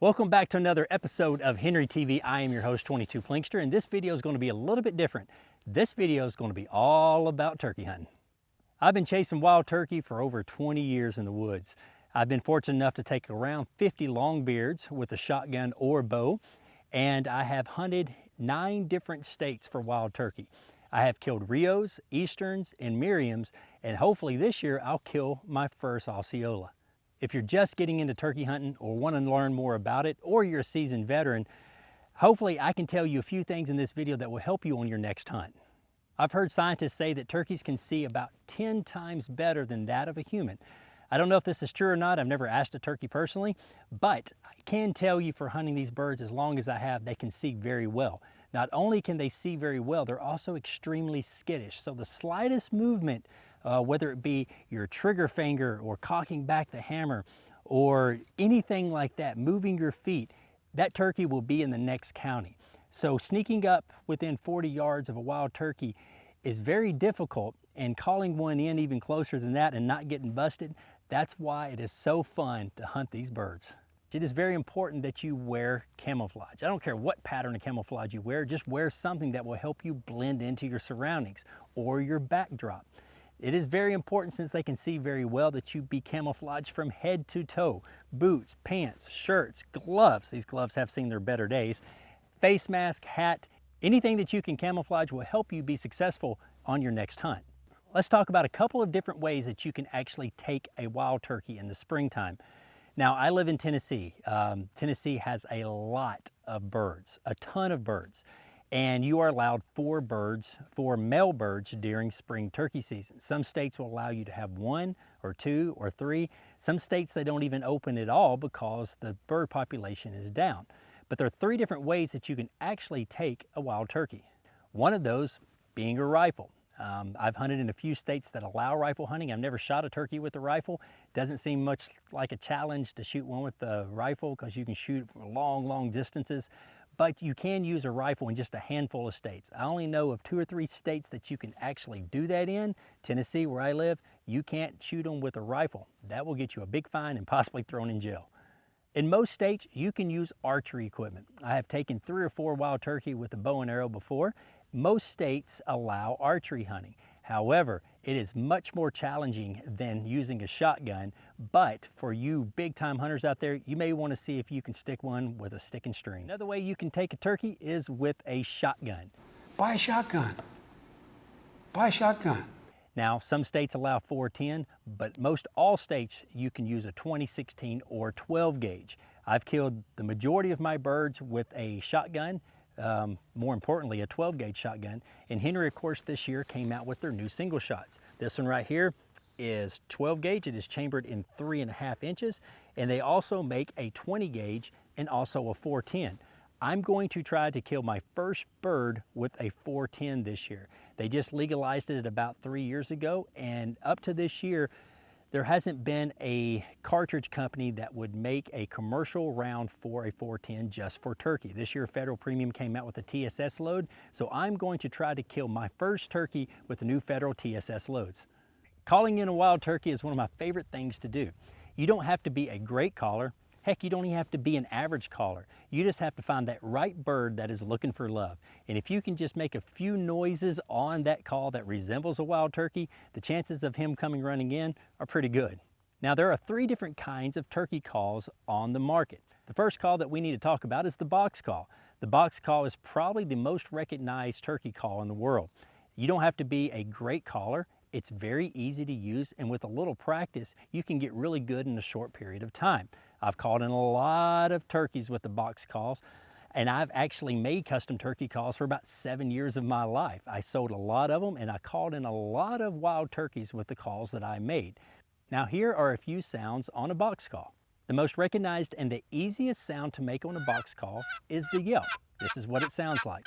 Welcome back to another episode of Henry TV. I am your host, 22 Plinkster, and this video is going to be a little bit different. This video is going to be all about turkey hunting. I've been chasing wild turkey for over 20 years in the woods. I've been fortunate enough to take around 50 longbeards with a shotgun or bow, and I have hunted 9 different states for wild turkey. I have killed Rios, Easterns, and Merriams, and hopefully this year I'll kill my first Osceola. If you're just getting into turkey hunting or want to learn more about it, or you're a seasoned veteran, hopefully I can tell you a few things in this video that will help you on your next hunt. I've heard scientists say that turkeys can see about 10 times better than that of a human. I don't know if this is true or not. I've never asked a turkey personally, but I can tell you for hunting these birds as long as I have, they can see very well. Not only can they see very well, they're also extremely skittish. So the slightest movement, whether it be your trigger finger or cocking back the hammer or anything like that, moving your feet, that turkey will be in the next county. So sneaking up within 40 yards of a wild turkey is very difficult, and calling one in even closer than that and not getting busted, that's why it is so fun to hunt these birds. It is very important that you wear camouflage. I don't care what pattern of camouflage you wear, just wear something that will help you blend into your surroundings or your backdrop. It is very important, since they can see very well, that you be camouflaged from head to toe. Boots, pants, shirts, gloves. These gloves have seen their better days. Face mask, hat, anything that you can camouflage will help you be successful on your next hunt. Let's talk about a couple of different ways that you can actually take a wild turkey in the springtime. Now, I live in Tennessee. Tennessee has a lot of birds, a ton of birds. And you are allowed 4 male birds during spring turkey season. Some states will allow you to have 1 or 2 or 3. Some states, they don't even open at all because the bird population is down. But there are 3 different ways that you can actually take a wild turkey. One of those being a rifle. I've hunted in a few states that allow rifle hunting. I've never shot a turkey with a rifle. Doesn't seem much like a challenge to shoot one with the rifle because you can shoot for long distances. But you can use a rifle in just a handful of states. I only know of 2 or 3 states that you can actually do that in. Tennessee, where I live, you can't shoot them with a rifle. That will get you a big fine and possibly thrown in jail. In most states, you can use archery equipment. I have taken 3 or 4 wild turkey with a bow and arrow before. Most states allow archery hunting. However, it is much more challenging than using a shotgun, but for you big-time hunters out there, you may want to see if you can stick one with a stick and string. Another way you can take a turkey is with a shotgun. Buy a shotgun. Buy a shotgun. Now, some states allow 410, but most all states you can use a 2016 or 12 gauge. I've killed the majority of my birds with a shotgun. More importantly, a 12 gauge shotgun. And Henry, of course, this year came out with their new single shots. This one right here is 12 gauge. It is chambered in 3.5 inches. And they also make a 20 gauge and also a 410. I'm going to try to kill my first bird with a 410 this year. They just legalized it about 3 years ago. And up to this year, there hasn't been a cartridge company that would make a commercial round for a 410 just for turkey. This year, Federal Premium came out with a TSS load, so I'm going to try to kill my first turkey with the new Federal TSS loads. Calling in a wild turkey is one of my favorite things to do. You don't have to be a great caller. Heck, you don't even have to be an average caller. You just have to find that right bird that is looking for love. And if you can just make a few noises on that call that resembles a wild turkey, the chances of him coming running in are pretty good. Now, there are 3 different kinds of turkey calls on the market. The first call that we need to talk about is the box call. The box call is probably the most recognized turkey call in the world. You don't have to be a great caller. It's very easy to use, and with a little practice, you can get really good in a short period of time. I've called in a lot of turkeys with the box calls, and I've actually made custom turkey calls for about 7 years of my life. I sold a lot of them, and I called in a lot of wild turkeys with the calls that I made. Now, here are a few sounds on a box call. The most recognized and the easiest sound to make on a box call is the yelp. This is what it sounds like.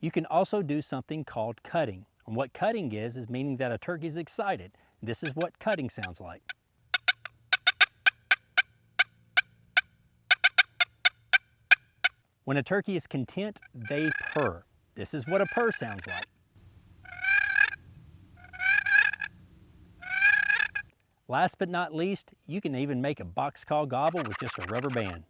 You can also do something called cutting. And what cutting is meaning that a turkey is excited. This is what cutting sounds like. When a turkey is content, they purr. This is what a purr sounds like. Last but not least, you can even make a box call gobble with just a rubber band.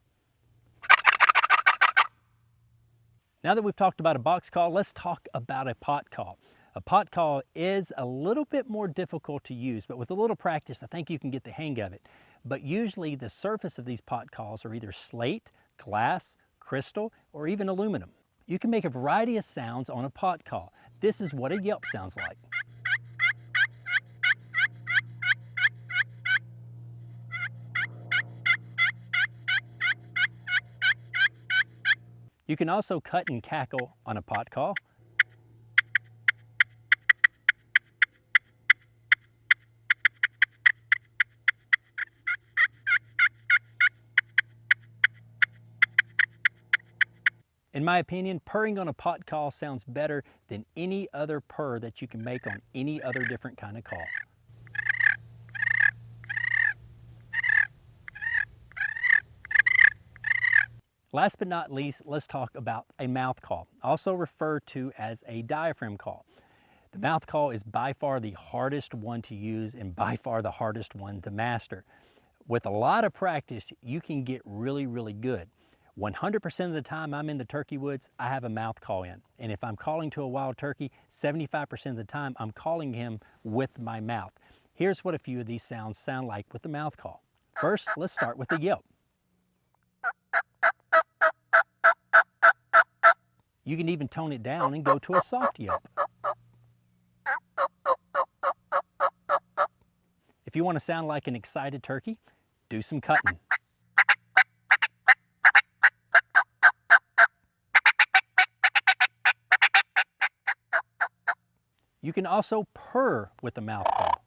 Now that we've talked about a box call, let's talk about a pot call. A pot call is a little bit more difficult to use, but with a little practice, I think you can get the hang of it. But usually the surface of these pot calls are either slate, glass, crystal, or even aluminum. You can make a variety of sounds on a pot call. This is what a yelp sounds like. You can also cut and cackle on a pot call. In my opinion, purring on a pot call sounds better than any other purr that you can make on any other different kind of call. Last but not least, let's talk about a mouth call, also referred to as a diaphragm call. The mouth call is by far the hardest one to use and by far the hardest one to master. With a lot of practice, you can get really, really good. 100% of the time I'm in the turkey woods, I have a mouth call in. And if I'm calling to a wild turkey, 75% of the time I'm calling him with my mouth. Here's what a few of these sounds sound like with the mouth call. First, let's start with the yelp. You can even tone it down and go to a soft yelp. If you want to sound like an excited turkey, do some cutting. You can also purr with the mouth call.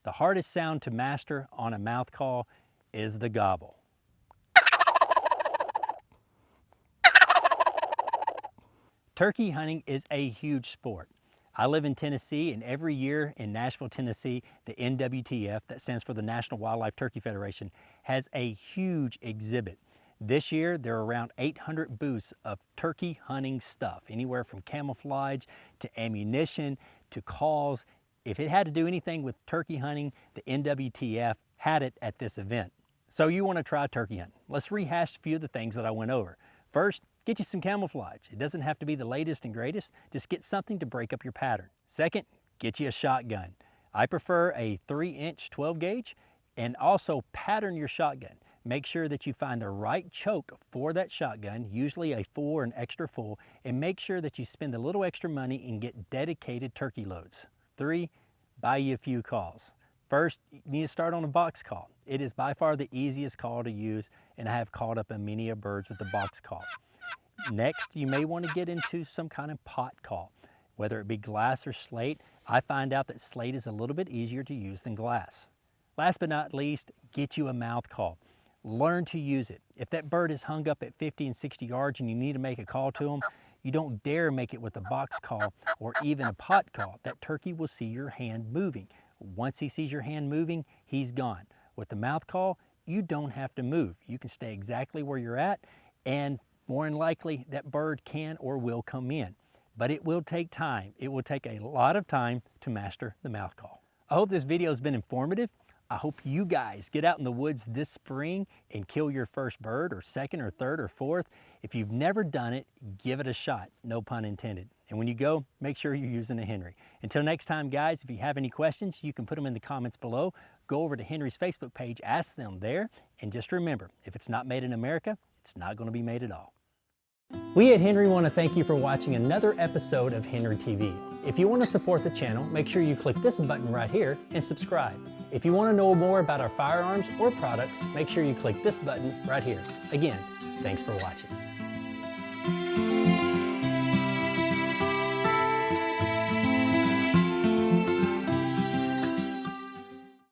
The hardest sound to master on a mouth call is the gobble. Turkey hunting is a huge sport. I live in Tennessee, and every year in Nashville, Tennessee, the NWTF, that stands for the National Wildlife Turkey Federation, has a huge exhibit. This year, there are around 800 booths of turkey hunting stuff, anywhere from camouflage to ammunition to calls. If it had to do anything with turkey hunting, the NWTF had it at this event. So you want to try turkey hunting. Let's rehash a few of the things that I went over. First, get you some camouflage. It doesn't have to be the latest and greatest. Just get something to break up your pattern. Second, get you a shotgun. I prefer a 3-inch 12 gauge, and also pattern your shotgun. Make sure that you find the right choke for that shotgun, usually a full or an extra full, and make sure that you spend a little extra money and get dedicated turkey loads. 3, buy you a few calls. First, you need to start on a box call. It is by far the easiest call to use, and I have called up a many of birds with the box call. Next, you may want to get into some kind of pot call, whether it be glass or slate. I find out that slate is a little bit easier to use than glass. Last but not least, get you a mouth call. Learn to use it. If that bird is hung up at 50 and 60 yards and you need to make a call to him, you don't dare make it with a box call or even a pot call. That turkey will see your hand moving. Once he sees your hand moving, he's gone. With the mouth call, you don't have to move. You can stay exactly where you're at, and more than likely that bird can or will come in. But it will take time. It will take a lot of time to master the mouth call. I hope this video has been informative. I hope you guys get out in the woods this spring and kill your first bird, or second or third or fourth. If you've never done it, give it a shot, no pun intended. And when you go, make sure you're using a Henry. Until next time, guys, if you have any questions, you can put them in the comments below. Go over to Henry's Facebook page, ask them there, and just remember, if it's not made in America, it's not going to be made at all. We at Henry want to thank you for watching another episode of Henry TV. If you want to support the channel, make sure you click this button right here and subscribe. If you want to know more about our firearms or products, make sure you click this button right here. Again, thanks for watching.